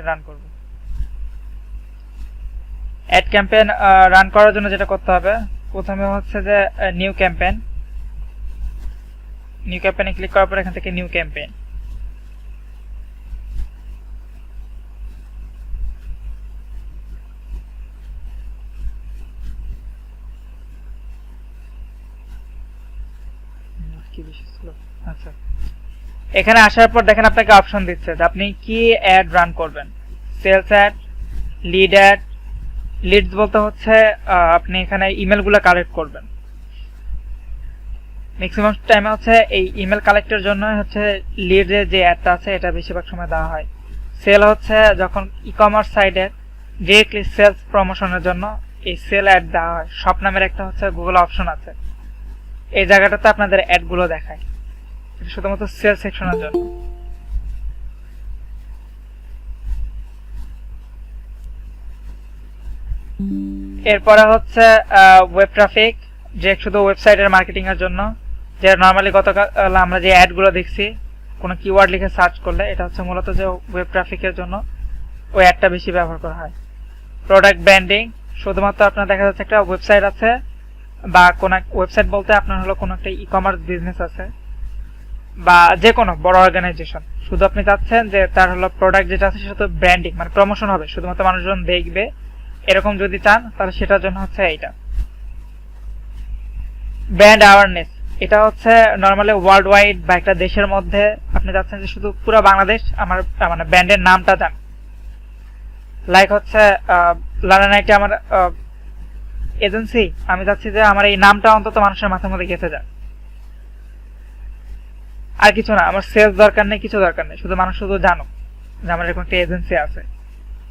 Run করব। Ad campaign run করার জন্য যেটা করতে হবে, প্রথমে হচ্ছে যে নিউ ক্যাম্পেইনে ক্লিক করার পর এখান থেকে নিউ ক্যাম্পেইন। আচ্ছা, এখানে আসার পর দেখেন আপনাকে অপশন দিচ্ছে যে আপনি কি অ্যাড রান করবেন। Sales ad, lead ad. Leads বলতে হচ্ছে আপনি এখানে ইমেলগুলো কালেক্ট করবেন। ম্যাক্সিমাম টাইমে হচ্ছে এই ইমেল কালেক্টের জন্য হচ্ছে লিডের যে অ্যাডটা আছে এটা বেশিরভাগ সময় দেওয়া হয়। সেল হচ্ছে যখন ই কমার্স সাইডের ডিরেক্টলি সেলস প্রমোশনের জন্য এই সেল অ্যাড দেওয়া হয়। শপ নামের একটা হচ্ছে গুগল অপশন আছে, এই জায়গাটাতে আপনাদের অ্যাডগুলো দেখায়, এটা শুধুমাত্র সেল সেকশনের জন্য। এরপরে হচ্ছে ওয়েব ট্রাফিক, যে শুধু ওয়েবসাইটের মার্কেটিং এর জন্য, যে নর্মালি গতকাল আমরা যে অ্যাডগুলো দেখছি কোনো কিওয়ার্ড লিখে সার্চ করলে এটা হচ্ছে মূলত যে ওয়েব ট্রাফিকের জন্য ওই অ্যাডটা বেশি ব্যবহার করা হয়। প্রোডাক্ট ব্র্যান্ডিং, শুধুমাত্র আপনার দেখা যাচ্ছে একটা ওয়েবসাইট আছে বা কোন ওয়েবসাইট বলতে আপনার হলো কোনো একটা ই কমার্স বিজনেস আছে বা যে কোনো বড় অর্গানাইজেশন, শুধু আপনি চাচ্ছেন যে তার হলো প্রোডাক্ট যেটা আছে সেটা তো ব্র্যান্ডিং মানে প্রমোশন হবে, শুধুমাত্র মানুষজন দেখবে, এরকম যদি চান তাহলে সেটার জন্য হচ্ছে এইটা। ব্র্যান্ড অ্যাওয়ারনেস, এটা হচ্ছে নর্মালি ওয়ার্ল্ড ওয়াইড বা একটা দেশের মধ্যে আপনি চাচ্ছেন যে শুধু পুরো বাংলাদেশ আমার মানে ব্র্যান্ডের নামটা জান। লাইক হচ্ছে লালানাইটে আমার এজেন্সি, আমি চাচ্ছি যে আমার এই নামটা অন্তত মানুষের মাথার মধ্যে গেঁথে যাক। আর কিছু না, আমার সেলস দরকার নেই, কিছু দরকার নেই, শুধু মানুষ শুধু জানুক যে আমার এরকম একটা এজেন্সি আছে।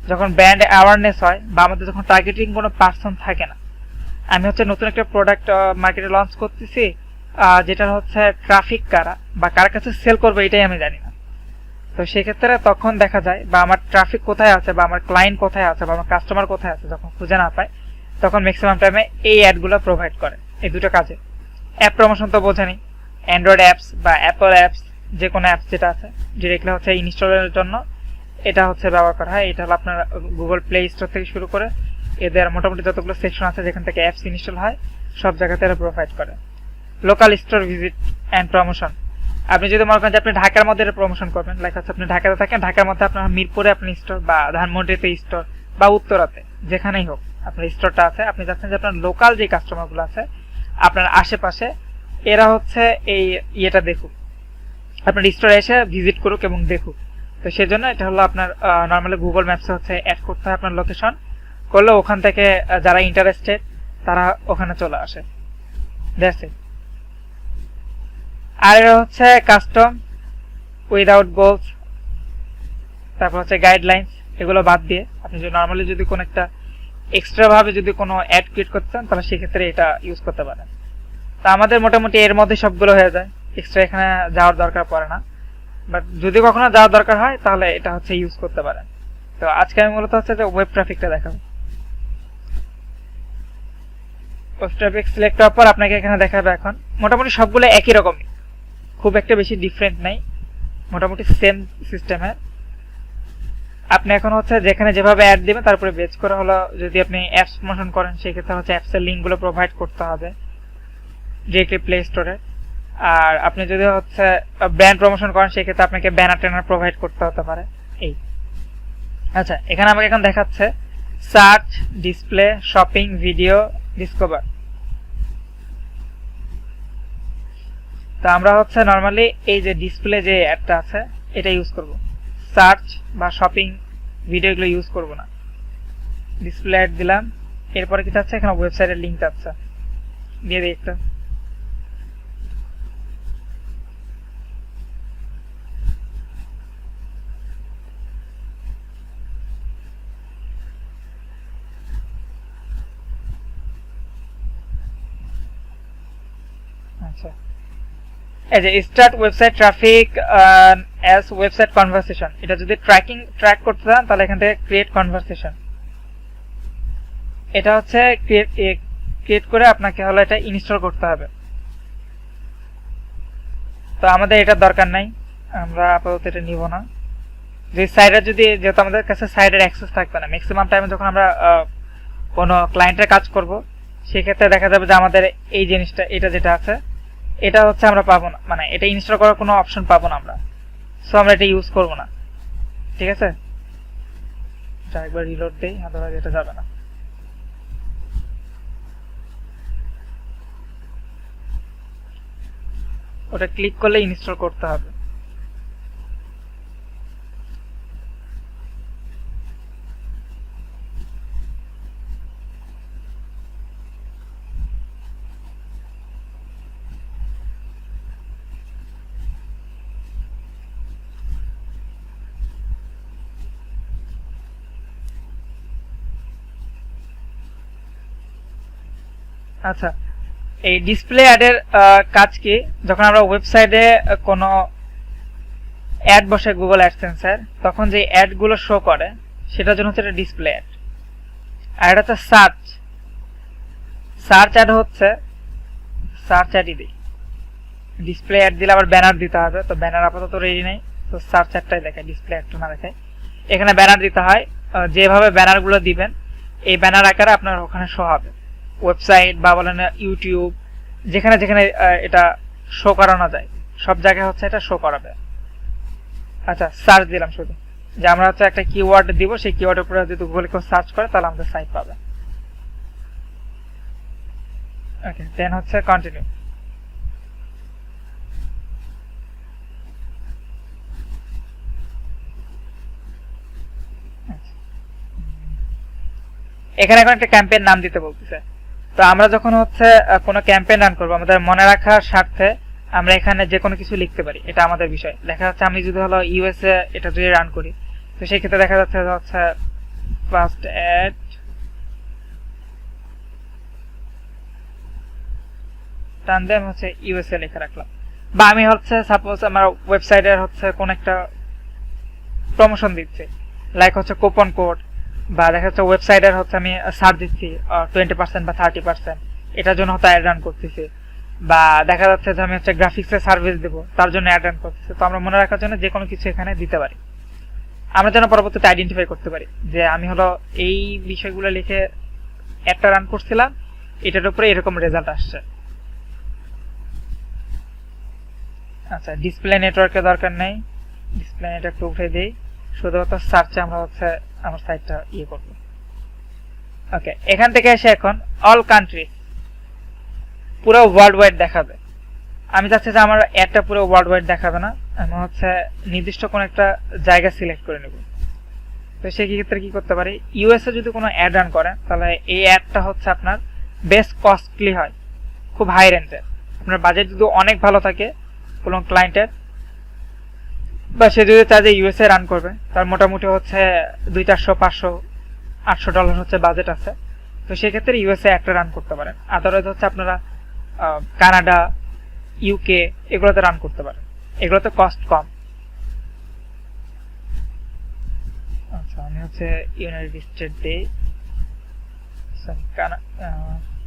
যখন ব্র্যান্ড অ্যাওয়ারনেস হয় বা আমাদের যখন টার্গেটিং কোনো পার্সন থাকে না, আমি হচ্ছে নতুন একটা প্রোডাক্ট মার্কেটে লঞ্চ করতেছি যেটা হচ্ছে ট্রাফিক কারা বা কার কাছে সেল করবো এটাই আমি জানি না, তো সেক্ষেত্রে তখন দেখা যায় বা আমার ট্রাফিক কোথায় আছে বা আমার ক্লায়েন্ট কোথায় আছে বা আমার কাস্টমার কোথায় আছে যখন খুঁজে না পায়, তখন ম্যাক্সিমাম টাইমে এই অ্যাডগুলো প্রোভাইড করে এই দুটো কাজে। অ্যাপ প্রমোশন তো বোঝেনি, অ্যান্ড্রয়েড অ্যাপস বা অ্যাপল অ্যাপস, যে কোনো অ্যাপস যেটা আছে ডিরেক্টলি হচ্ছে ইনস্টলের জন্য এটা হচ্ছে ব্যবহার করা হয়। এটা হলো আপনার গুগল প্লে স্টোর থেকে শুরু করে এদের মোটামুটি যতগুলো সেকশন আছে যেখান থেকে অ্যাপস ইনস্টল হয় সব জায়গাতে এরা প্রোভাইড করে। Local store visit and promotion, আপনি যদি মনে করেন যে আপনি ঢাকার মধ্যে এটা প্রমোশন করবেন, লাইক হচ্ছে আপনি ঢাকাতে থাকেন, ঢাকার মধ্যে আপনার মিরপুরে আপনি স্টোর বা ধানমন্ডিতে স্টোর বা উত্তরাতে যেখানেই হোক আপনার স্টোরটা আছে, আপনি চাচ্ছেন যে আপনার লোকাল যে কাস্টমারগুলো আছে আপনার আশেপাশে এরা হচ্ছে এই ইয়েটা দেখুক, আপনার স্টোরে এসে ভিজিট করুক এবং দেখুক। তো সেজন্য এটা হলো আপনার নর্মালি গুগল ম্যাপসে হচ্ছে অ্যাড করতে হয় আপনার লোকেশন, করলে ওখান থেকে যারা ইন্টারেস্টেড তারা ওখানে চলে আসে। That's it. আর এটা হচ্ছে কাস্টম উইদাউট গোলস, তারপর হচ্ছে গাইডলাইন্স, এগুলো বাদ দিয়ে আপনি যদি নর্মালি যদি কোনো একটা এক্সট্রা ভাবে যদি কোনো অ্যাড ক্রিয়েট করতে চান তাহলে সেক্ষেত্রে এটা ইউজ করতে পারেন। তা আমাদের মোটামুটি এর মধ্যে সবগুলো হয়ে যায়, এক্সট্রা এখানে যাওয়ার দরকার পড়ে না, বাট যদি কখনো যাওয়ার দরকার হয় তাহলে এটা হচ্ছে ইউজ করতে পারেন। তো আজকে আমি মূলত হচ্ছে যে ওয়েব ট্রাফিকটা দেখাবো। ওয়েব ট্রাফিক সিলেক্ট করার পর আপনাকে এখানে দেখাবে এখন মোটামুটি সবগুলো একই রকমই, খুব একটা বেশি ডিফারেন্ট নাই, মোটামুটি সেম সিস্টেমে। আপনি এখন হচ্ছে যেখানে যেভাবে অ্যাড দিবেন তারপরে বেচ করে হলো যদি আপনি অ্যাপস প্রমোশন করেন সেক্ষেত্রে হচ্ছে অ্যাপসের লিঙ্কগুলো প্রোভাইড করতে হবে ডিরেক্টলি প্লে স্টোরে। আর আপনি যদি হচ্ছে ব্র্যান্ড প্রমোশন করেন সেক্ষেত্রে আপনাকে ব্যানার ট্যানার প্রোভাইড করতে হতে পারে এই। আচ্ছা, এখানে আমাকে এখন দেখাচ্ছে search, display, shopping, video, discover. তো আমরা হচ্ছে নর্মালি এই যে ডিসপ্লে যে অ্যাপটা আছে এটা ইউজ করব, সার্চ বা শপিং ভিডিও এগুলো ইউজ করব না। ডিসপ্লে অ্যাড দিলাম, এরপরে কি চাচ্ছে এখানে ওয়েবসাইটের লিঙ্ক চাচ্ছে, দিয়ে দিই একটা। আচ্ছা, এই যে start website traffic as website conversation, এটা যদি ট্র্যাক করতে চান তাহলে এখান থেকে ক্রিয়েট কনভারসেশন, এটা হচ্ছে ক্রিয়েট করে আপনাকে হলো এটা ইনস্টল করতে হবে। তো আমাদের এটার দরকার নাই, আমরা আপাতত এটা নিব না। যে সাইডের যেহেতু আমাদের কাছে সাইডের অ্যাক্সেস থাকবে না, ম্যাক্সিমাম টাইমে যখন আমরা কোনো ক্লায়েন্টের কাজ করব সেক্ষেত্রে দেখা যাবে যে আমাদের এই জিনিসটা এটা যেটা আছে এটা হচ্ছে আমরা পাবো না, মানে এটা ইনস্টল করার কোনো অপশন পাবো না আমরা, সো আমরা এটা ইউজ করব না। ঠিক আছে, একবার রিলোড দেই, আদারওয়াইজ এটা যাবে না। ওটা ক্লিক করলে ইনস্টল করতে হবে। আচ্ছা, এই ডিসপ্লে অ্যাডের কাজ কি, যখন আমরা ওয়েবসাইটে কোনো অ্যাড বসে গুগল অ্যাডসেন্সের, তখন যে অ্যাডগুলো শো করে সেটার জন্য হচ্ছে এটা ডিসপ্লে অ্যাড। আর এটা হচ্ছে সার্চ অ্যাড হচ্ছে সার্চ অ্যাডই দিই। ডিসপ্লে অ্যাড দিলে আবার ব্যানার দিতে হবে, তো ব্যানার আপাতত রেডি নেই, তো সার্চ অ্যাডটাই দেখায়, ডিসপ্লে অ্যাডটা না দেখায়। এখানে ব্যানার দিতে হয়, যেভাবে ব্যানারগুলো দিবেন এই ব্যানার আকারে আপনার ওখানে শো হবে। ওয়েবসাইট বা বলেন ইউটিউব, যেখানে যেখানে এটা শো করানো যায় সব জায়গায় হচ্ছে এটা শো করাবে। আচ্ছা, সার্চ দিলাম শুধু, যে আমরা হচ্ছে একটা কিওয়ার্ড দিব, সেই কিওয়ার্ডের উপরে যদি গুগলে কেউ সার্চ করে তাহলে আমাদের সাইট পাবে। ওকে, দেন হচ্ছে কন্টিনিউ। এখানে এখন একটা ক্যাম্পেইন নাম দিতে বলতেছে, তো আমরা যখন হচ্ছে কোনো ক্যাম্পেইন রান করবো আমাদের মনে রাখার স্বার্থে আমরা এখানে যে কোনো কিছু লিখতে পারি, এটা আমাদের বিষয়। দেখা যাচ্ছে আমি যদি হলো ইউএসএ এটা যদি রান করি, তো সেই ক্ষেত্রে দেখা যাচ্ছে হচ্ছে ফার্স্ট অ্যাড টান দিয়ে আমি হচ্ছে ইউএসএ লিখে রাখলাম। বা আমি হচ্ছে সাপোজ আমার ওয়েবসাইটের হচ্ছে কোন একটা প্রমোশন দিচ্ছি, লাইক হচ্ছে কুপন কোড, বা দেখা যাচ্ছে ওয়েবসাইটের হচ্ছে আমি ছাড় দিচ্ছি 20% বা 30%, এটার জন্য হয়তো অ্যাড রান করতেছি। বা দেখা যাচ্ছে যে আমি হচ্ছে গ্রাফিক্সের সার্ভিস দেবো, তার জন্য অ্যাড রান করতেছি। তো আমরা মনে রাখার জন্য যে কোনো কিছু এখানে দিতে পারি, আমরা যেন পরবর্তীতে আইডেন্টিফাই করতে পারি যে আমি হলো এই বিষয়গুলো লিখে অ্যাডটা রান করছিলাম, এটার উপরে এরকম রেজাল্ট আসছে। আচ্ছা, ডিসপ্লে নেটওয়ার্কের দরকার নেই, ডিসপ্লে নেটওয়ার্কটা উঠে দিই, শুধুমাত্র সার্চে আমরা হচ্ছে আমার সাইটটা ইয়ে করবো। ওকে, এখান থেকে এসে এখন অল কান্ট্রি পুরো ওয়ার্ল্ড ওয়াইড দেখাবে। আমি চাচ্ছি যে আমার অ্যাডটা পুরো ওয়ার্ল্ড ওয়াইড দেখাবে না, আমি হচ্ছে নির্দিষ্ট কোনো একটা জায়গা সিলেক্ট করে নেব। তো সেই ক্ষেত্রে কি করতে পারি, ইউএসএ যদি কোনো অ্যাড রান করেন তাহলে এই অ্যাডটা হচ্ছে আপনার বেশ কস্টলি হয়, খুব হাই রেঞ্জের। আপনার বাজেট যদি অনেক ভালো থাকে কোনো ক্লায়েন্টের, বা সে যদি চায় যে ইউএসএ রান করবে, তার মোটামুটি হচ্ছে $200, $400, $800 হচ্ছে বাজেট আছে, তো সেক্ষেত্রে ইউএসএ একটা রান করতে পারেন। আদারওয়াইজ হচ্ছে আপনারা কানাডা, ইউকে এগুলোতে রান করতে পারেন, এগুলোতে কস্ট কম। আচ্ছা, আমি হচ্ছে ইউনাইটেড স্টেট দিই,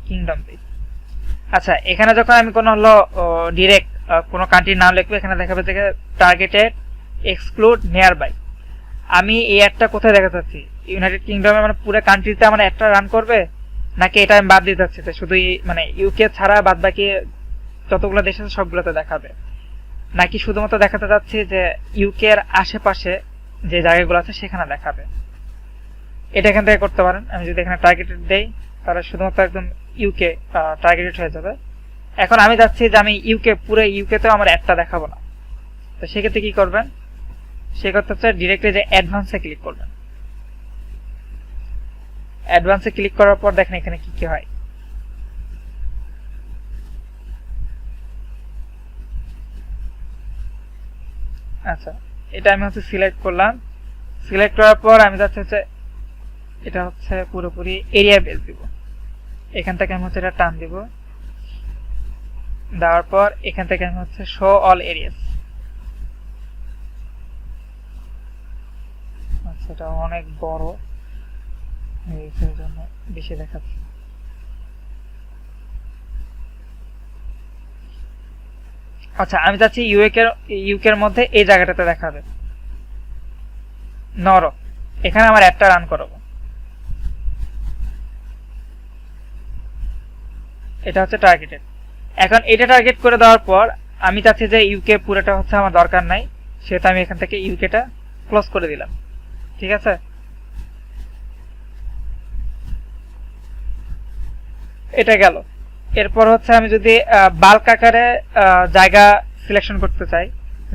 কিংডম দিই। আচ্ছা, এখানে যখন আমি কোনো হলো ডিরেক্ট কোনো কান্ট্রির নাম লিখবো, এখানে দেখাবে যে টার্গেটেড এক্সক্লুড নিয়ার বাই। আমি এই অ্যাডটা কোথায় দেখা যাচ্ছি, ইউনাইটেড কিংডমে, মানে পুরো কান্ট্রিতে আমার একটা রান করবে, নাকি এটা আমি বাদ দিতে যাচ্ছি শুধু মানে ইউকে ছাড়া বাদ বাকি যতগুলো দেশ আছে সবগুলোতে দেখাবে, নাকি শুধুমাত্র দেখাতে যাচ্ছি যে ইউকে এর আশেপাশে যে জায়গাগুলো আছে সেখানে দেখাবে। এটা এখান থেকে করতে পারেন। আমি যদি এখানে টার্গেটেড দেই তাহলে শুধুমাত্র একদম ইউকে টার্গেটেড হয়ে যাবে। এখন আমি যাচ্ছি যে আমি পুরো ইউকেতেও আমার অ্যাডটা দেখাবো না, তো সেক্ষেত্রে কি করবেন, সেক্ষেত্রে হচ্ছে ডিরেক্টলি যে অ্যাডভান্সে ক্লিক করবেন। অ্যাডভান্সে ক্লিক করার পর দেখেন এখানে কি কি হয়। আচ্ছা, এটা আমি হচ্ছে সিলেক্ট করলাম, সিলেক্ট করার পর আমি যাচ্ছি হচ্ছে এটা হচ্ছে পুরোপুরি এরিয়া বেস দিব। এখান থেকে আমি হচ্ছে এটা টান দিব, দেওয়ার পর এখান থেকে আমি হচ্ছে শো অল এরিয়াস। আচ্ছা, এটা অনেক বড় এই জন্য বেশি দেখাচ্ছে। আচ্ছা, আমি চাচ্ছি ইউকের মধ্যে এই জায়গাটাতে দেখাবে। নরো, এখানে আমার অ্যাডটা রান করব। এটা হচ্ছে টার্গেটেড। এখন এটা টার্গেট করে দেওয়ার পর আমি চাচ্ছি যে ইউকে পুরোটা হচ্ছে আমার দরকার নাই, সেটা আমি এখান থেকে ইউকেটা ক্লোজ করে দিলাম। ঠিক আছে, এটা গেল। এরপর হচ্ছে আমি যদি বাল্ক আকারে জায়গা সিলেকশন করতে চাই,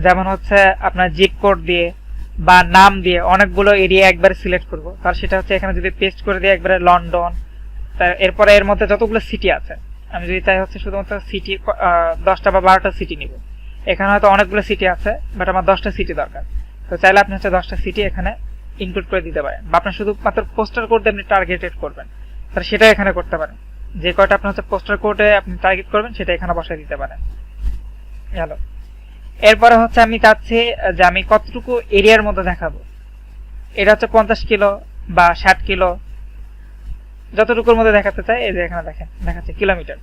যেমন হচ্ছে আপনার জিপ কোড দিয়ে বা নাম দিয়ে অনেকগুলো এরিয়া একবারে সিলেক্ট করব, তাহলে সেটা হচ্ছে এখানে যদি পেস্ট করে দিই একবারে লন্ডন, এরপরে এর মধ্যে যতগুলো সিটি আছে আমি যদি চাই হচ্ছে শুধুমাত্র সিটি 10টা বা 12টা সিটি নিব। এখানে হয়তো অনেকগুলো সিটি আছে, বাট আমার 10টা সিটি দরকার, তো চাইলে আপনি হচ্ছে 10টা সিটি এখানে ইনক্লুড করে দিতে পারেন, বা আপনার শুধুমাত্র পোস্টার কোড দিয়ে আপনি টার্গেটেড করবেন, তাহলে সেটা এখানে করতে পারেন। যে কয়টা আপনার হচ্ছে পোস্টার কোডে আপনি টার্গেট করবেন সেটা এখানে বসাই দিতে পারেন। হ্যালো, এরপরে হচ্ছে আমি চাচ্ছি যে আমি কতটুকু এরিয়ার মধ্যে দেখাবো। এটা হচ্ছে 50 কিলো বা 60 কিলো, যতটুকুর মধ্যে দেখাতে চাই। এই যে এখানে দেখেন দেখাচ্ছে কিলোমিটার,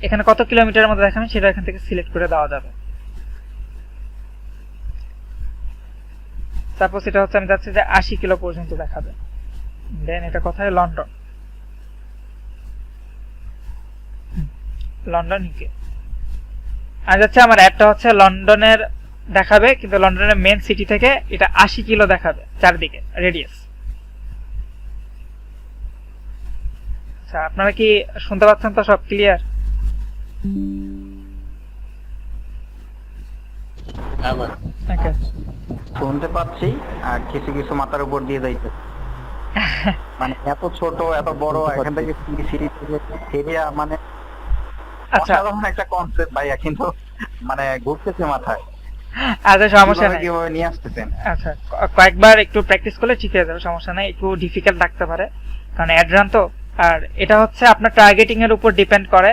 এখানে কত কিলোমিটারের মধ্যে দেখাবেন সেটা এখান থেকে সিলেক্ট করে দেওয়া যাবে। সাপোজ এটা হচ্ছে আমি চাচ্ছি যে 80 কিলো পর্যন্ত দেখাবে। দেন এটা কোথায়, লন্ডন, লন্ডন ইউকে। আমি যাচ্ছে আমার অ্যাডটা হচ্ছে লন্ডনের দেখাবে, কিন্তু লন্ডনের মেন সিটি থেকে এটা 80 কিলো দেখাবে চারদিকে রেডিয়াস। আচ্ছা, আপনারা কি শুনতে পাচ্ছেন তো? সব ক্লিয়ার? ওকে, শুনতে পাচ্ছি, আর কিছু কিছু মাথার উপর দিয়ে যাইতে, মানে এত ছোট এত বড় এখান থেকে সিঁড়ি থেকে এরিয়া, মানে আচ্ছা অসাধারণ একটা কনসেপ্ট ভাইয়া, কিন্তু মানে ঘুরতেছে মাথায়। আচ্ছা, সমস্যা নাই। কিভাবে নিয়ে আসতেছেন? আচ্ছা, কয়েকবার একটু প্র্যাকটিস করলে ঠিক হয়ে যাবে, সমস্যা নাই। একটু ডিফিকাল্ট লাগতে পারে কারণ অ্যাড রান তো। আর এটা হচ্ছে আপনার টার্গেটিং এর উপর ডিপেন্ড করে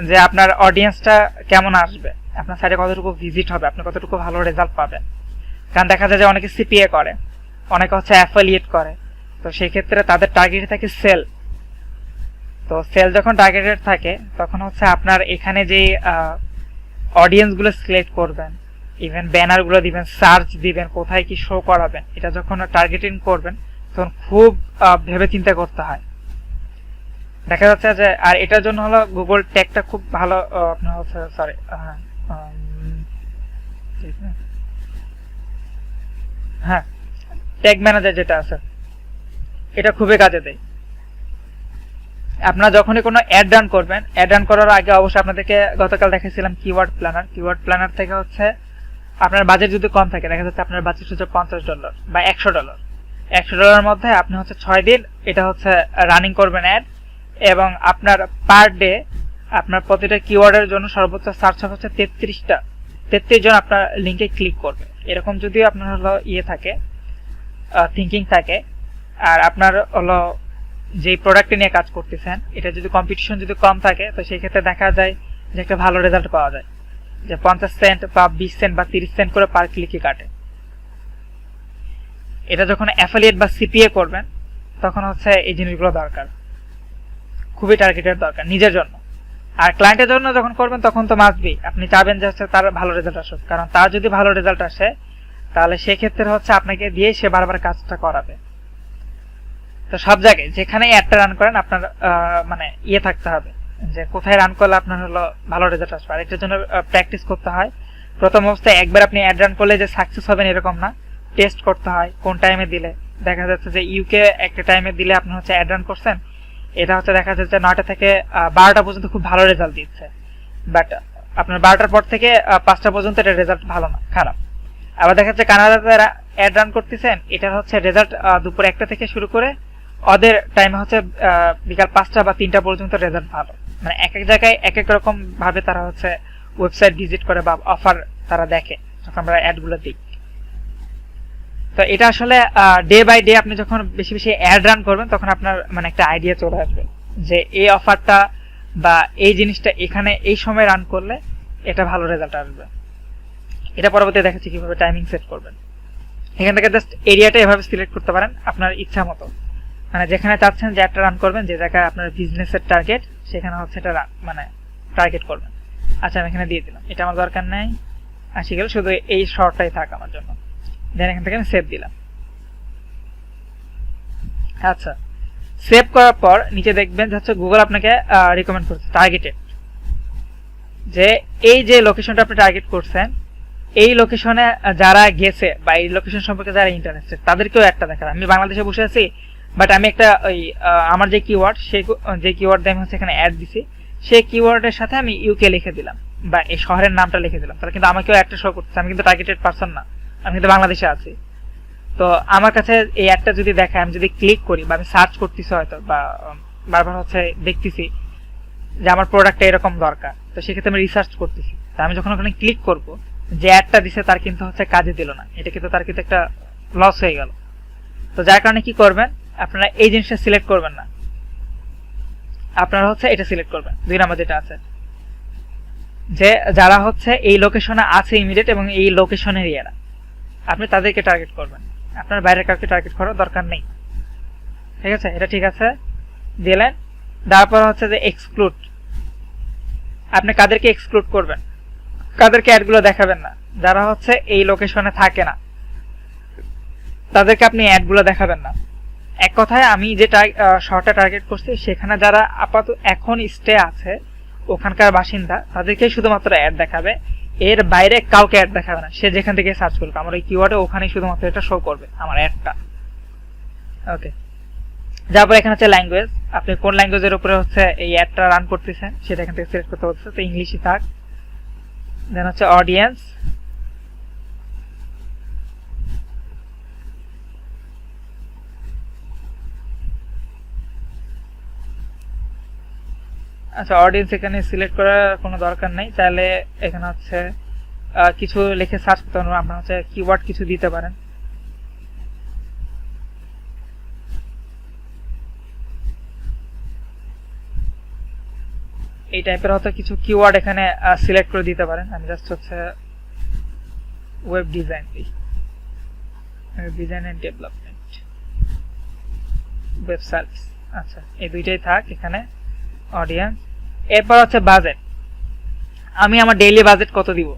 যে আপনার অডিয়েন্সটা কেমন আসবে, আপনার সাইটে কতটুকু ভিজিট হবে, আপনি কতটুকু ভালো রেজাল্ট পাবেন। কারণ দেখা যায় যে অনেকে সিপিএ করে, অনেকে হচ্ছে অ্যাফিলিয়েট করে, তো সেই ক্ষেত্রে তাদের টার্গেট থাকে সেল। তো সেল যখন টার্গেটেড থাকে তখন হচ্ছে আপনার এখানে যে অডিয়েন্সগুলো সিলেক্ট করবেন, ইভেন ব্যানারগুলো দিবেন, সার্চ দিবেন, কোথায় কি শো করাবেন, এটা যখন টার্গেটিং করবেন তখন খুব ভেবে চিন্তা করতে হয়। দেখা যাচ্ছে যে আর এটার জন্য হলো গুগল ট্যাগটা খুব ভালো, আপনার হচ্ছে সরি হ্যাঁ, ট্যাগ ম্যানেজার যেটা আছে এটা খুবই কাজে দেয়। আপনারা যখনই কোনো অ্যাড রান করবেন, অ্যাড রান করার আগে অবশ্যই আপনাদেরকে গতকাল দেখাইছিলাম কিওয়ার্ড প্ল্যানার। কিওয়ার্ড প্ল্যানার থেকে হচ্ছে আপনার বাজেট যদি কম থাকে, দেখা যাচ্ছে আপনার বাজেট হচ্ছে $50 বা $100, $100 মধ্যে আপনি হচ্ছে 6 দিন এটা হচ্ছে রানিং করবেন অ্যাড, এবং আপনার পার ডে আপনার প্রতিটা কিওয়ার্ডের জন্য সর্বোচ্চ সার্চ হচ্ছে 33 জন আপনার লিঙ্কে ক্লিক করবে। এরকম যদি আপনার হলো ইয়ে থাকে, থিঙ্কিং থাকে, আর আপনার হলো যে প্রোডাক্ট নিয়ে কাজ করতেছেন এটা যদি কম্পিটিশন যদি কম থাকে, তো সেই ক্ষেত্রে দেখা যায় যে একটা ভালো রেজাল্ট পাওয়া যায়, যে 50 সেন্ট বা 20 সেন্ট বা 30 সেন্ট করে পার ক্লিকে কাটে। এটা যখন অ্যাফিলিয়েট বা সিপিএ করবেন তখন হচ্ছে এই জিনিসগুলো দরকার, খুবই টার্গেটের দরকার নিজের জন্য। আর ক্লায়েন্টের জন্য যখন করবেন তখন তো মাস্টবি আপনি চাবেন যে হচ্ছে তার ভালো রেজাল্ট আসুক, কারণ তার যদি ভালো রেজাল্ট আসে তাহলে সেক্ষেত্রে হচ্ছে আপনাকে দিয়ে সে বারবার কাজটা করাবে। তো সব জায়গায় যেখানে অ্যাডটা রান করেন আপনার মানে ইয়ে থাকতে হবে যে কোথায় রান করলে আপনার হলো ভালো রেজাল্ট আসবে। আর এটার জন্য প্র্যাকটিস করতে হয়। প্রথম অবস্থায় একবার আপনি অ্যাড রান করলে যে সাকসেস হবেন এরকম না, টেস্ট করতে হয় কোন টাইমে দিলে। দেখা যাচ্ছে যে ইউকে একটা টাইমে দিলে আপনি হচ্ছে অ্যাড রান করছেন, এটা হচ্ছে দেখা যাচ্ছে 9টা থেকে 12টা পর্যন্ত খুব ভালো রেজাল্ট দিচ্ছে, বাট আপনার 12টার পর থেকে 5টা পর্যন্ত এটা রেজাল্ট ভালো না, খারাপ। আবার দেখা যাচ্ছে কানাডাতে অ্যাড রান করতেছেন, এটার হচ্ছে রেজাল্ট দুপুর 1টা থেকে শুরু করে ওদের টাইমে হচ্ছে বিকাল 5টা বা 3টা পর্যন্ত রেজাল্ট ভালো। মানে এক এক জায়গায় এক এক রকম ভাবে তারা হচ্ছে ওয়েবসাইট ভিজিট করে বা অফার তারা দেখে যখন আমরা অ্যাডগুলো দিই। তো এটা আসলে ডে বাই ডে আপনি যখন বেশি বেশি অ্যাড রান করবেন তখন আপনার মানে একটা আইডিয়া চলে আসবে যে এই অফারটা বা এই জিনিসটা এখানে এই সময় রান করলে এটা ভালো রেজাল্ট আসবে। এটা পরবর্তীতে দেখাচ্ছি কিভাবে টাইমিং সেট করবেন। এখান থেকে জাস্ট এরিয়াটা এভাবে সিলেক্ট করতে পারেন আপনার ইচ্ছা মতো, মানে যেখানে চাচ্ছেন যে একটা রান করবেন, যে জায়গায় আপনার বিজনেসের টার্গেট সেখানে হচ্ছে এটা মানে টার্গেট করবেন। আচ্ছা, আমি এখানে দিয়ে দিলাম, এটা আমার দরকার নেই, আসি গেল, শুধু এই শর্টটাই থাক আমার জন্য। দেন এখান থেকে আমি সেভ দিলাম। আচ্ছা, সেভ করার পর নিচে দেখবেন যে হচ্ছে গুগল আপনাকে রিকমেন্ড করছে টার্গেটেড, যে এই যে লোকেশনটা আপনি টার্গেট করছেন এই লোকেশনে যারা গেছে বা এই লোকেশন সম্পর্কে যারা ইন্টারেস্টেড তাদেরকেও একটা দেখাবে। আমি বাংলাদেশে বসে আছি, বাট আমি একটা ওই আমার যে কিওয়ার্ড সেই যে কিওয়ার্ড দিয়ে আমি হচ্ছে এখানে অ্যাড দিছি, সেই কিওয়ার্ডের সাথে আমি ইউকে লিখে দিলাম বা এই শহরের নামটা লিখে দিলাম, তাহলে কিন্তু আমাকেও একটা শো করতেছে। আমি কিন্তু টার্গেটেড পারসন না, আমি কিন্তু বাংলাদেশে আছি। তো আমার কাছে এই অ্যাডটা যদি দেখায়, আমি যদি ক্লিক করি বা আমি সার্চ করতেছি হয়তো বা বারবার হচ্ছে দেখতেছি যে আমার প্রোডাক্টটা এরকম দরকার, তো সেক্ষেত্রে আমি রিসার্চ করতেছি। তো আমি যখন ওখানে ক্লিক করব, যে অ্যাডটা দিছে তার কিন্তু হচ্ছে কাজে দিল না, এটা কিন্তু তার কিন্তু একটা লস হয়ে গেল। তো যার কারণে কি করবেন, আপনারা এই জিনিসটা সিলেক্ট করবেন না, আপনারা হচ্ছে এটা সিলেক্ট করবেন 2 নাম্বার যেটা আছে, যে যারা হচ্ছে এই লোকেশনে আছে ইমিডিয়েট এবং এই লোকেশনের এরিয়া, আপনি তাদেরকে টার্গেট করবেন, আপনার বাইরের কাউকে টার্গেট করার দরকার নেই। ঠিক আছে, এটা ঠিক আছে দিলেন। তারপর হচ্ছে যে এক্সক্লুড, আপনি কাদেরকে এক্সক্লুড করবেন, কাদেরকে অ্যাডগুলো দেখাবেন না, যারা হচ্ছে এই লোকেশনে থাকে না তাদেরকে আপনি অ্যাডগুলো দেখাবেন না। এক কথায় আমি যে শহরটা টার্গেট করছি সেখানে যারা আপাতত এখন স্টে আছে ওখানকার বাসিন্দা তাদেরকেই শুধুমাত্র অ্যাড দেখাবে, এর বাইরে কাউকে অ্যাড দেখাবে না। সে যেখান থেকে সার্চ করবে আমার এই কিওয়ার্ডে ওখানেই শুধুমাত্র এটা শো করবে আমার অ্যাডটা। ওকে, তারপর এখানে হচ্ছে ল্যাঙ্গুয়েজ, আপনি কোন ল্যাঙ্গুয়েজের উপরে হচ্ছে এই অ্যাডটা রান করতেছেন সেটা এখান থেকে সিলেক্ট করতে হচ্ছে, তো ইংলিশই থাক। দেন হচ্ছে অডিয়েন্স, আচ্ছা অডিয়েন্স এখানে সিলেক্ট করার কোনো দরকার নেই, চাইলে এখানে হচ্ছে কিছু লিখে সার্চ করতে পারেন, আপনারা হচ্ছে কিওয়ার্ড কিছু দিতে পারেন। এই টাইপের হয়তো কিছু কিওয়ার্ড এখানে সিলেক্ট করে দিতে পারেন। আমি জাস্ট হচ্ছে ওয়েব ডিজাইন দিই, design and development, web service. আচ্ছা, এই দুইটাই থাক এখানে অডিয়েন্স। এরপর হচ্ছে বাজেট, আমি আমার ডেইলি বাজেট কত দিব,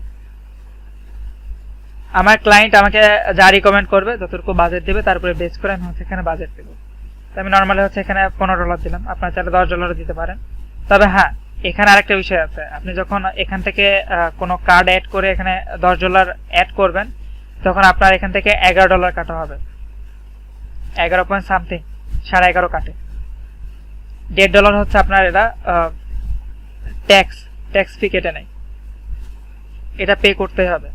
আমার ক্লায়েন্ট আমাকে যা রিকমেন্ড করবে যতটুকু বাজেট দেবে তারপরে বেস করে আমি হচ্ছে এখানে বাজেট দেবো। তো আমি নর্মালি হচ্ছে এখানে $15 দিলাম, আপনারা চাইলে $10 দিতে পারেন। তবে হ্যাঁ, এখানে আরেকটা বিষয় আছে, আপনি যখন এখান থেকে কোনো কার্ড অ্যাড করে এখানে $10 অ্যাড করবেন তখন আপনার এখান থেকে $11 কাটা হবে, 11 পয়েন্ট সামথিং, 11.5 কাটে। $1.5 হচ্ছে আপনার এটা ট্যাক্স ফি কেটে নেয়, এটা পে করতে হবে।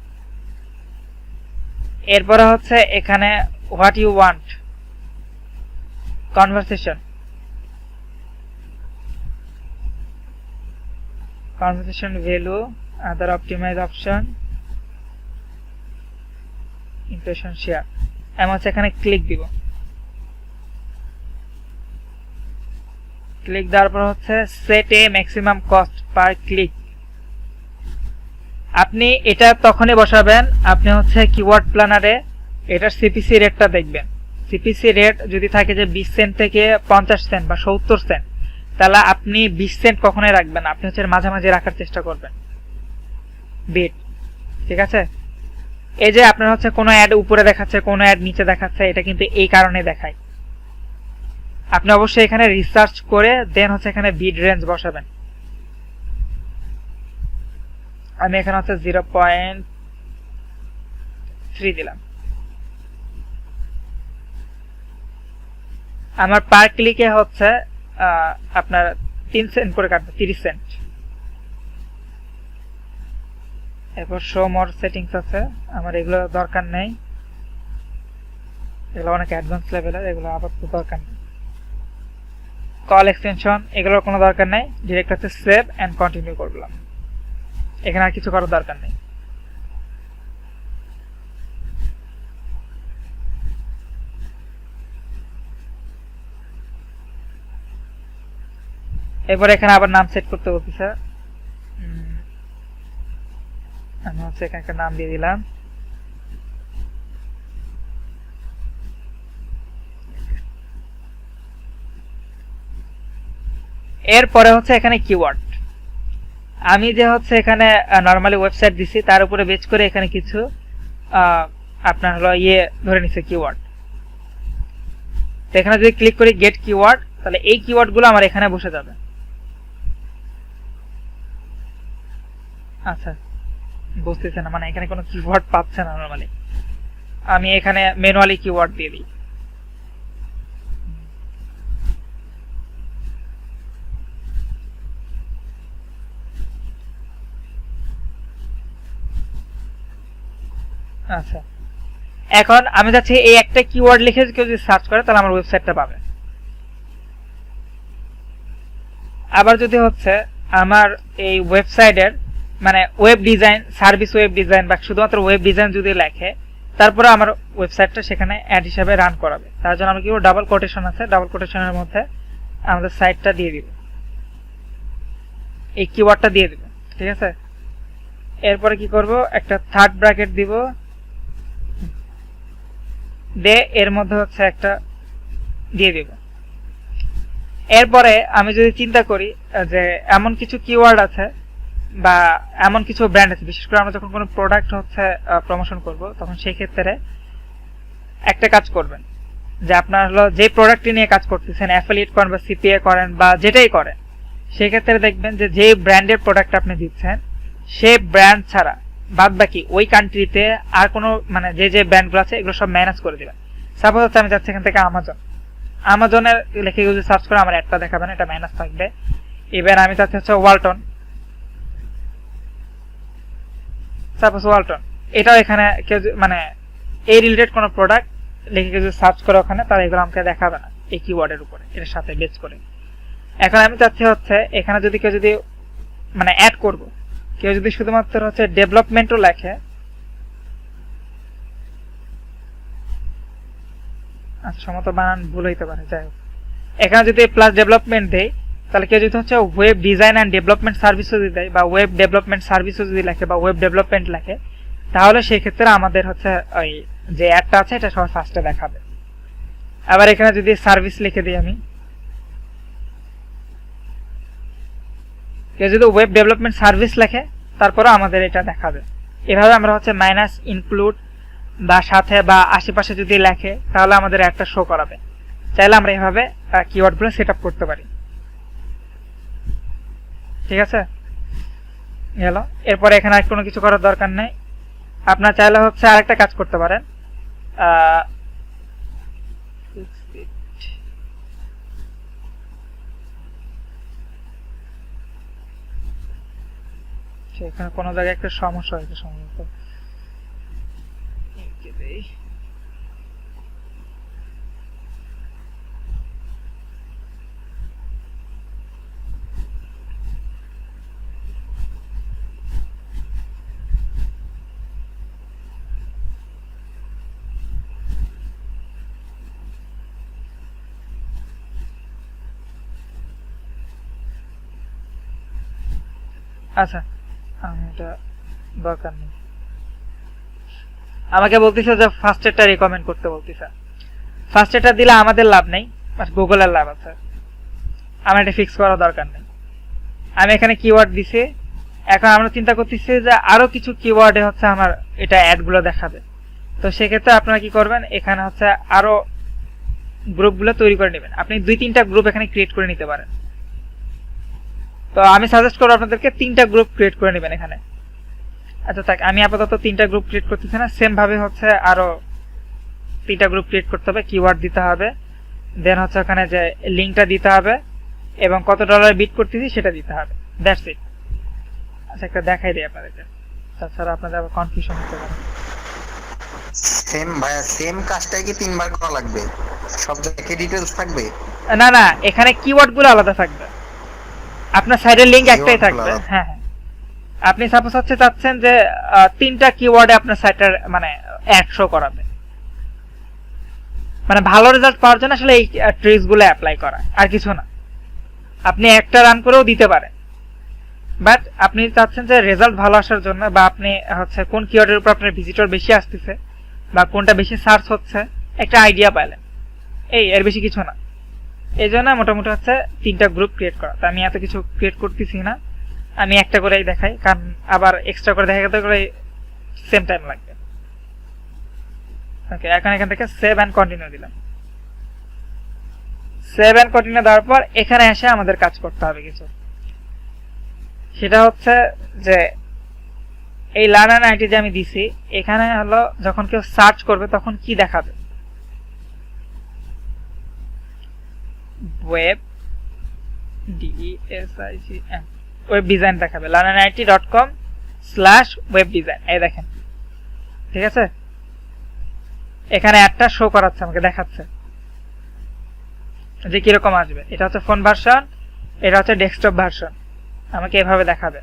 এরপরে হচ্ছে এখানে what you want, conversation value, other optimize option, impression share. আমি হচ্ছে এখানে ক্লিক দিব, ক্লিক দেওয়ার পর হচ্ছে set a maximum cost per click. আপনি এটা তখনই বসাবেন আপনি হচ্ছে কিওয়ার্ড প্ল্যানারে এটার সিপিসি রেটটা দেখবেন। সিপিসি রেট যদি থাকে যে 20 সেন্ট থেকে 50 সেন্ট বা 70 সেন্ট, তাহলে আপনি 20 সেন্ট কখনোই রাখবেন, আপনি হচ্ছে মাঝামাঝি রাখার চেষ্টা করবেন বিট। ঠিক আছে, এই যে আপনার হচ্ছে কোনো অ্যাড উপরে দেখাচ্ছে কোনো অ্যাড নিচে দেখাচ্ছে, এটা কিন্তু এই কারণে দেখায়। আপনি অবশ্যই এখানে রিসার্চ করে দেন হচ্ছে এখানে বিড রেঞ্জ বসাবেন। আমি এখানে হচ্ছে 0.3 দিলাম। আমার পার ক্লিকে হচ্ছে আপনার 3 সেন্ট করে কাটবে, 30 সেন্ট। এরপর শো মোর সেটিংস আছে, আমার এগুলো দরকার নেই, এগুলো অনেক অ্যাডভান্স লেভেলের, এগুলো আপাতত দরকার নেই। কল এক্সটেনশন এগুলোর কোনো দরকার নেই, ডিরেক্ট হচ্ছে সেভ এন্ড কন্টিনিউ করলাম, এখানে আর কিছু করার দরকার নেই। এরপর এখানে আবার নাম সেট করতে বলতেছে, আমি হচ্ছে এখানে একটা নাম দিয়ে দিলাম। এরপরে হচ্ছে এখানে কিওয়ার্ড, আমি যে হচ্ছে এখানে নরমালি ওয়েবসাইট দিছি তার উপরে বেচ করে এখানে কিছু আপনার হলো ধরে নিচ্ছে কিওয়ার্ড। তো এখানে যদি ক্লিক করি গেট কিওয়ার্ড, তাহলে এই কিওয়ার্ডগুলো আমার এখানে বসে যাবে। আচ্ছা, বুঝতেছে না, মানে এখানে কোনো কিওয়ার্ড পাচ্ছে না নরমালি। আমি এখানে ম্যানুয়ালি কিওয়ার্ড দিয়ে দিই। আচ্ছা, এখন আমি যাচ্ছি এই একটা কিওয়ার্ড লিখে কেউ যদি সার্চ করে তাহলে আমার ওয়েবসাইটটা পাবে। আবার যদি হচ্ছে আমার এই ওয়েবসাইটের মানে web design, service web design বা শুধুমাত্র ওয়েব ডিজাইন যদি লেখে, তারপরে আমার ওয়েবসাইটটা সেখানে অ্যাড হিসাবে রান করাবে। তার জন্য আমি কি করব, ডাবল কোটেশন আছে, ডাবল কোটেশনের মধ্যে আমাদের সাইটটা দিয়ে দিব, এই কিওয়ার্ডটা দিয়ে দিব। ঠিক আছে, এরপরে কি করব, একটা থার্ড ব্র্যাকেট দিব, এর মধ্যে হচ্ছে একটা দিয়ে দিব। এরপরে আমি যদি চিন্তা করি যে এমন কিছু কিওয়ার্ড আছে বা এমন কিছু ব্র্যান্ড আছে, বিশেষ করে আমরা যখন কোনো প্রোডাক্ট হচ্ছে প্রমোশন করব, তখন সেই ক্ষেত্রে একটা কাজ করবেন যে আপনার হলো যে প্রোডাক্টটি নিয়ে কাজ করতেছেন, অ্যাফিলিয়েট করেন বা সিপিএ করেন বা যেটাই করেন, সেই ক্ষেত্রে দেখবেন যে যে ব্র্যান্ডের প্রোডাক্ট আপনি দিচ্ছেন সে ব্র্যান্ড ছাড়া বাদ বাকি ওই কান্ট্রিতে আর কোনো মানে যে ব্র্যান্ডগুলো আছে এগুলো সব ম্যানেজ করে দিবেন। সাপোজ হচ্ছে আমি যাচ্ছি এখান থেকে আমাজনের লিখে যদি সার্চ করে আমার একটা দেখাবেন, এটা ম্যানেজ থাকবে। এবার আমি চাচ্ছি হচ্ছে ওয়ালটন, সাপোজ ওয়ালটন, এটাও এখানে কেউ মানে এই রিলেটেড কোনো প্রোডাক্ট লিখে কেউ যদি সার্চ করে ওখানে, তাহলে এগুলো আমাকে দেখাবে না এই কিওয়ার্ডের উপরে, এর সাথে বেস করে। এখন আমি চাচ্ছি হচ্ছে এখানে যদি কেউ যদি মানে অ্যাড করব, কেউ যদি শুধুমাত্র হচ্ছে ডেভেলপমেন্টও লেখে, আচ্ছা সম্ভবত বানান ভুল হইতে পারে, যাই হোক, এখানে যদি প্লাস ডেভেলপমেন্ট দেয়, তাহলে কেউ যদি হচ্ছে ওয়েব ডিজাইন অ্যান্ড ডেভেলপমেন্ট সার্ভিসও যদি দেয় বা ওয়েব ডেভেলপমেন্ট সার্ভিসও যদি লেখে বা ওয়েব ডেভেলপমেন্ট লেখে, তাহলে সেই ক্ষেত্রে আমাদের হচ্ছে ওই যে অ্যাডটা আছে এটা সবার ফার্স্টে দেখাবে। আবার এখানে যদি সার্ভিস লিখে দিই আমি, কেউ যদি ওয়েব ডেভেলপমেন্ট সার্ভিস লেখে তারপরে আমাদের এটা দেখাবে। এভাবে আমরা হচ্ছে মাইনাস ইনক্লুড বা সাথে বা আশেপাশে যদি লেখে তাহলে আমাদের একটা শো করাবে। চাইলে আমরা এভাবে কিওয়ার্ডগুলো সেট আপ করতে পারি। ঠিক আছে, গেল। এরপরে এখানে আর কোনো কিছু করার দরকার নেই। আপনার চাইলে হচ্ছে আরেকটা কাজ করতে পারেন, এখানে কোনো জায়গায় একটা সমস্যা হয়েছে সম্ভবত। আচ্ছা, আমি এটা দরকার নেই। আমাকে বলতেছে যে ফার্স্ট এডটা রিকমেন্ড করতে বলতেছে। ফার্স্ট এডটা দিলে আমাদের লাভ নেই, বাট গুগলের লাভ আছে। আমার এটা ফিক্স করার দরকার নেই। আমি এখানে কিওয়ার্ড দিছি, এখন আমরা চিন্তা করতেছি যে আরো কিছু কিওয়ার্ডে হচ্ছে আমার এটা অ্যাডগুলো দেখাবে। তো সেক্ষেত্রে আপনারা কি করবেন, এখানে হচ্ছে আরো গ্রুপগুলো তৈরি করে নেবেন। আপনি 2-3টা গ্রুপ এখানে ক্রিয়েট করে নিতে পারেন। তো আমি সাজেস্ট করবো আপনাদেরকে 3টা গ্রুপ ক্রিয়েট করে নেবেন এখানে। আচ্ছা থাক, আমি আপাতত 3টা গ্রুপ ক্রিয়েট করতেছি না, সেম ভাবে হচ্ছে আরো 3টা গ্রুপ ক্রিয়েট করতে হবে। কিওয়ার্ড দিতে হবে, দেন হচ্ছে ওখানে যে লিঙ্কটা দিতে হবে এবং কত ডলার বিট করতেছি সেটা দিতে হবে। That's it. আচ্ছা, একটা দেখাই দিই আপনাদেরকে, তাছাড়া আপনাদের আবার কনফিউশন হতে পারে। সেম ভাইয়া, সেম কাজটাই কি 3বার করা লাগবে? সব জায়গায় ডিটেইলস থাকবে? না না, এখানে কিওয়ার্ডগুলো আলাদা থাকবে, আপনার সাইডের লিংক একটাই থাকবে। হ্যাঁ হ্যাঁ, আপনি সাপোজ হচ্ছে চাচ্ছেন যে 3টা কিওয়ার্ডে আপনার সাইটের মানে অ্যাড শো করাবে, মানে ভালো রেজাল্ট পাওয়ার জন্য আসলে এই ট্রিক্স গুলো অ্যাপ্লাই করা, আর কিছু না। আপনি একটা রান করেও দিতে পারেন, বাট আপনি চাচ্ছেন যে রেজাল্ট ভালো আসার জন্য বা আপনি হচ্ছে কোন কিওয়ার্ডের উপর আপনার ভিজিটর বেশি আসতেছে বা কোনটা বেশি সার্চ হচ্ছে একটা আইডিয়া পাইলেন, এর বেশি কিছু না। এই জন্য মোটামুটি হচ্ছে 3টা গ্রুপ ক্রিয়েট করা। তো আমি এত কিছু ক্রিয়েট করতেছি না, আমি একটা করেই দেখাই, কারণ আবার এক্সট্রা করে দেখা গেলে সেম টাইম লাগবে। ওকে, এখন এখান থেকে সেভ অ্যান্ড কন্টিনিউ দিলাম। সেভ অ্যান্ড কন্টিনিউ দেওয়ার পর এখানে এসে আমাদের কাজ করতে হবে কিছু। সেটা হচ্ছে যে এই লার্নার আইডি যে আমি দিছি, এখানে হলো যখন কেউ সার্চ করবে তখন কি দেখাবে, ওয়েব DESIGN ওয়েব ডিজাইন দেখাবে, learnerit.com/web design। এই দেখেন, ঠিক আছে, এখানে একটা শো করাচ্ছে, আমাকে দেখাচ্ছে যে কিরকম আসবে। এটা হচ্ছে ফোন ভার্সন, এটা হচ্ছে ডেস্কটপ ভার্সন, আমাকে এভাবে দেখাবে।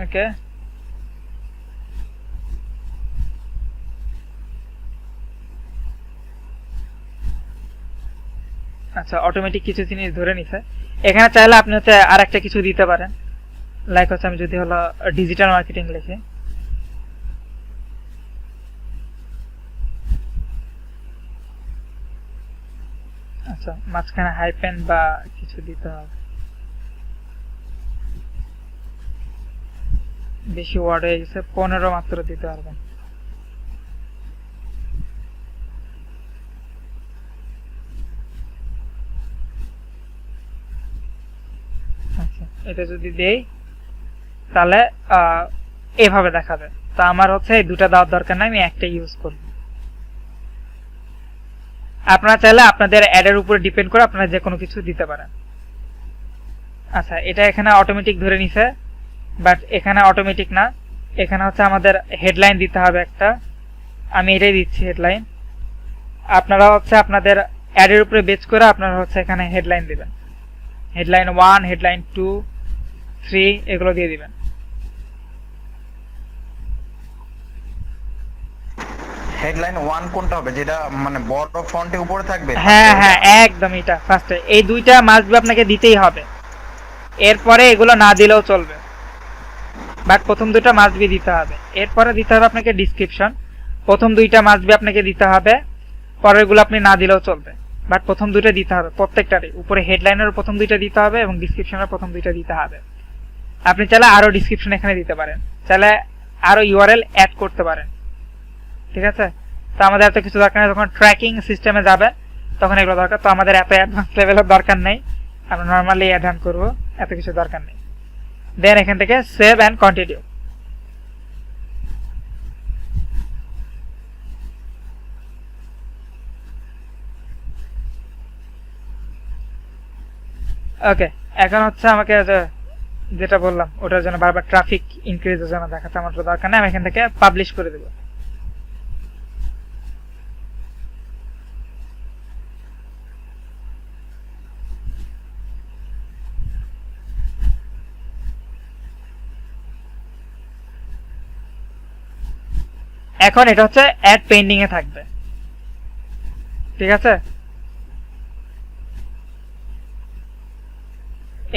ওকে, আচ্ছা, অটোমেটিক কিছু জিনিস ধরে নিছে। এখানে চাইলে আপনি হচ্ছে আর একটা কিছু দিতে পারেন, লাইক হচ্ছে আমি যদি হলো ডিজিটাল মার্কেটিং লিখি, আচ্ছা, মাঝখানে হাইপেন বা কিছু দিতে হবে, বেশি ওয়ার্ড হয়ে গেছে, 15 মাত্র দিতে পারবেন। আচ্ছা, এটা যদি দেই তাহলে এভাবে দেখাবে। তো আমার হচ্ছে এই দুটা দেওয়ার দরকার নাই, আমি একটা ইউজ করব। আপনারা চাইলে আপনাদের অ্যাডের উপরে ডিপেন্ড করে আপনারা যে কোনো কিছু দিতে পারেন। আচ্ছা, এটা এখানে অটোমেটিক ধরে নিছে, বাট এখানে অটোমেটিক না, এখানে হচ্ছে আমাদের হেডলাইন দিতে হবে একটা, আমি এটাই দিচ্ছি হেডলাইন। আপনারা হচ্ছে আপনাদের অ্যাডের উপরে বেচ করে আপনারা হচ্ছে এখানে হেডলাইন দিবেন, হেডলাইন 1, হেডলাইন 2, 3 এগুলো দিয়ে দিবেন। হেডলাইন 1 কোনটা হবে, যেটা মানে বড় ফন্টে উপরে থাকবে? হ্যাঁ হ্যাঁ, একদম এটা ফার্স্টে, এই দুইটা মাস্ট বি আপনাকে দিতেই হবে, এরপরে এগুলো না দিলেও চলবে, বাট প্রথম দুইটা মাস্ট বি দিতে হবে। এরপরে দিতে হবে আপনাকে ডেসক্রিপশন, প্রথম দুইটা মাস্ট বি আপনাকে দিতে হবে, পরেরগুলো আপনি না দিলেও চলবে, বাট প্রথম দুইটা দিতে হবে প্রত্যেকটারই। উপরে হেডলাইনের প্রথম দুইটা দিতে হবে এবং ডেসক্রিপশনের প্রথম দুইটা দিতে হবে। আপনি চাইলে আরো ডেসক্রিপশন এখানে দিতে পারেন, চাইলে আরো ইউআরএল অ্যাড করতে পারেন, ঠিক আছে। তো আমাদের এত কিছু দরকার নেই, যখন ট্র্যাকিং সিস্টেমে যাবেন তখন এগুলো দরকার। তো আমাদের এত অ্যাডভান্স লেভেলের দরকার নেই, আমরা নর্মালি অ্যাড করবো, এত কিছু দরকার নেই। দেন এখান থেকে সেভ অ্যান্ড কন্টিনিউ। ওকে, এখন হচ্ছে আমাকে যেটা বললাম ওটার জন্য বারবার ট্রাফিক ইনক্রিজের জন্য দেখাতে আমার দরকার নেই, আমি এখান থেকে পাবলিশ করে দেবো। এখন এটা হচ্ছে অ্যাড পেন্ডিং এ থাকবে, ঠিক আছে।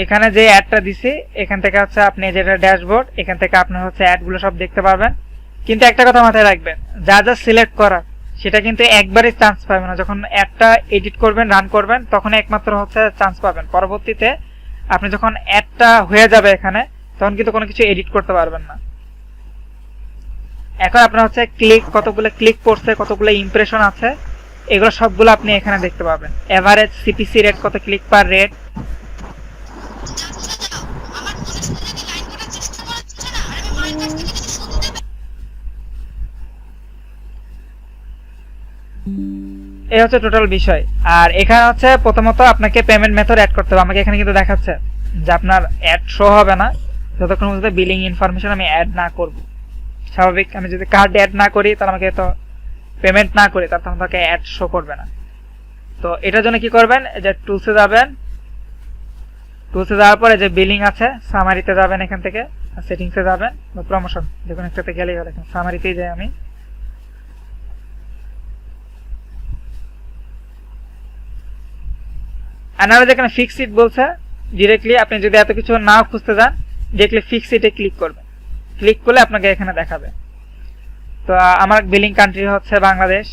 এখানে যে অ্যাডটা দিছি এখান থেকে হচ্ছে আপনি যেটা ড্যাশবোর্ড, এখান থেকে আপনার হচ্ছে অ্যাডগুলো সব দেখতে পারবেন। কিন্তু একটা কথা মাথায় রাখবেন, যা যা সিলেক্ট করা সেটা কিন্তু একবারই চান্স পাবেন না। যখন অ্যাডটা এডিট করবেন, রান করবেন, তখন একমাত্র হচ্ছে চান্স পাবেন। পরবর্তীতে আপনি যখন অ্যাডটা হয়ে যাবে এখানে, তখন কিন্তু কোনো কিছু এডিট করতে পারবেন না। এখন আপনার হচ্ছে ক্লিক, কতগুলো ক্লিক পড়ছে, কতগুলো ইমপ্রেশন আছে, এগুলো সবগুলো আপনি এখানে দেখতে পাবেন। এভারেজ সিপিসি রেট কত, ক্লিক পার রেট, এই হচ্ছে টোটাল বিষয়। আর এখানে হচ্ছে প্রথমত আপনাকে পেমেন্ট মেথড অ্যাড করতে হবে। আমাকে এখানে কিন্তু দেখাচ্ছে যে আপনার অ্যাড শো হবে না যতক্ষণ পর্যন্ত বিলিং ইনফরমেশন আমি অ্যাড না করব। স্বাভাবিক, আমি যদি কার্ড অ্যাড না করি তাহলে আমাকে তো পেমেন্ট না করি তাহলে আমাকে অ্যাড শো করবে না। তো এটার জন্য কি করবেন, যে টুলসে যাবেন, টুলসে যাওয়ার পরে যে বিলিং আছে সামারিতে যাবেন, এখান থেকে সেটিংসে যাবেন বা প্রমোশন যে কোনো একটাতে গেলেই হলো। সামারিতেই যাই আমি, আপনারা যেখানে ফিক্স ইট বলছে ডিরেক্টলি, আপনি যদি এত কিছু নাও খুঁজতে যান ডিরেক্টলি ফিক্স ইটে ক্লিক করবেন, ক্লিক করলে আপনাকে এখানে দেখাবে। তো আমার বিলিং কান্ট্রি হচ্ছে বাংলাদেশ,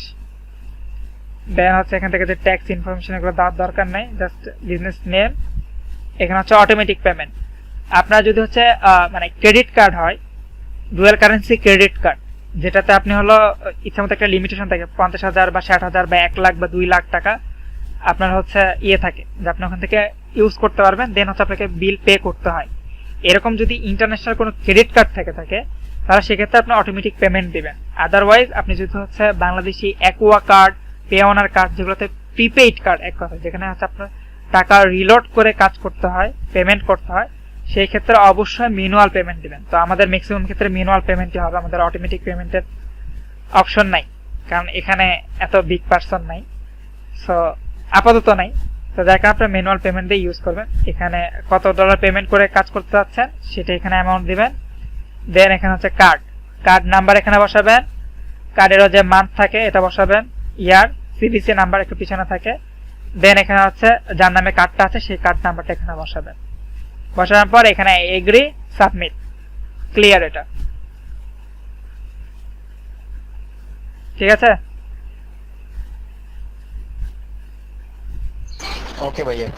দেন হচ্ছে এখান থেকে যে ট্যাক্স ইনফরমেশন এগুলো দেওয়ার দরকার নেই, জাস্ট বিজনেস নেম। এখানে হচ্ছে অটোমেটিক পেমেন্ট। আপনার যদি হচ্ছে মানে ক্রেডিট কার্ড হয় ডুয়াল কারেন্সি ক্রেডিট কার্ড, যেটাতে আপনি হলো ইচ্ছামতো একটা লিমিটেশন থাকে 50,000 বা 60,000 বা 1 লাখ বা 2 লাখ টাকা আপনার হচ্ছে ইয়ে থাকে যে আপনি ওখান থেকে ইউজ করতে পারবেন, দেন হচ্ছে আপনাকে বিল পে করতে হয়। এরকম যদি ইন্টারন্যাশনাল কোনো ক্রেডিট কার্ড থেকে থাকে তাহলে সেক্ষেত্রে আপনি অটোমেটিক পেমেন্ট দিবেন। আদারওয়াইজ আপনি যদি হচ্ছে Bangladeshi aqua card, pay honour card, যেগুলোতে প্রিপেইড কার্ড এক কথা, যেখানে হচ্ছে আপনার টাকা রিলোড করে কাজ করতে হয়, পেমেন্ট করতে হয়, সেই ক্ষেত্রে অবশ্যই ম্যানুয়াল পেমেন্ট দিবেন। তো আমাদের ম্যাক্সিমাম ক্ষেত্রে ম্যানুয়াল পেমেন্টই হবে, আমাদের অটোমেটিক পেমেন্টের অপশন নাই, কারণ এখানে এত বিগ পার্সন নাই, সো আপাতত নাই। তো যার কারণে আপনার ম্যানুয়াল পেমেন্ট দিয়ে ইউজ করবেন। এখানে কত ডলার পেমেন্ট করে কাজ করতে যাচ্ছেন সেটা এখানে অ্যামাউন্ট দিবেন, দেন এখানে হচ্ছে কার্ড নাম্বার এখানে বসাবেন, কার্ডেরও যে মান্থ থাকে এটা বসাবেন, ইয়ার, সিভিসি নাম্বার একটু পিছনে থাকে, দেন এখানে হচ্ছে যার নামে কার্ডটা আছে সেই কার্ড নাম্বারটা এখানে বসাবেন। বসানোর পর এখানে এগ্রি, সাবমিট, ক্লিয়ার। এটা ঠিক আছে? ওকে ভাইয়া।